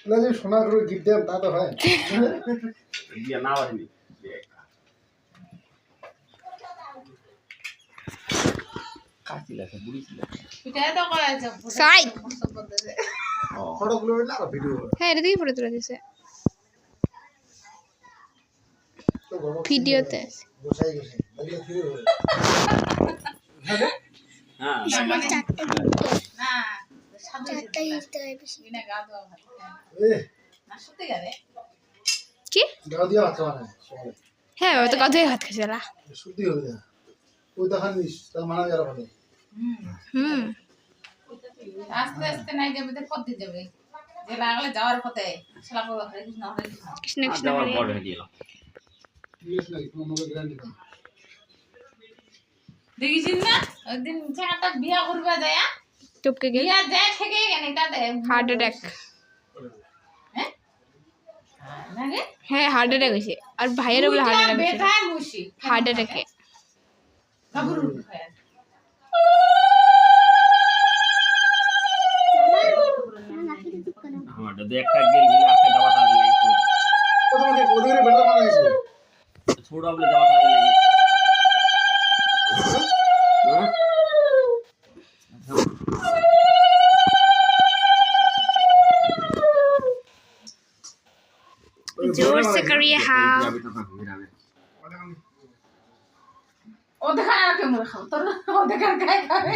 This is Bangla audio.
না যে সোনা করে গিফট দেন তা তো হয় দিয়া না হয়নি কাছি লাগে বুড়ি ছিল এটা তো করা আছে সাই ফটোগুলো না ভিডিও হ্যাঁ এটা দিয়ে ফটো তুলে দিছে ভিডিওতে গোসাই গোসাই লাগলে ফিরে হবে হ্যাঁ না চারটা দিতে হয় বেশি বিনা গা দাও ভাত এ না সত্যি করে কি গাও দিয়া ভাত খাওয়া না সকালে হ্যাঁ ওই তো কথাই ভাত খাইছিলা শুদ্ধি হবে না ওই দেখান নিস তার মানা যারা ভালো হুম আস্তে আস্তে নাই যাবে তো কত যাবে যে লাগলে যাওয়ার পথে শালা বড় হরে কৃষ্ণ কৃষ্ণ কৃষ্ণ যাওয়ার হরে পর হয়ে দিল ঠিক আছে নাকি তোমার মগে গ্যারান্টি দাও দেখিছিস না ওই দিন ছেলেটা বিয়া করবে যায় টপকে গেল বিয়া যায় থেকে কেন তাতে হার্ট অ্যাটাক হ্যাঁ নাকি হ্যাঁ হার্ট অ্যাটাক হয়েছে আর ভাইয়েরও বলে হার্ট অ্যাটাক হয়েছে বেটায় মুশি হার্ট অ্যাটাকে বাবুর খায় হ্যাঁ যদি একটা গেল বলে আপনি যাওয়া তাহলে নাই তোমাকে ওদের বেটা মানা গেছে ছোড়া বলে যাওয়া তাহলে নাই হ্যাঁ जोर से करिए हाँ যাবে তো ঘুরাবে ও দেখা না কেমন খাও তোর ও দেখা খায় খাবে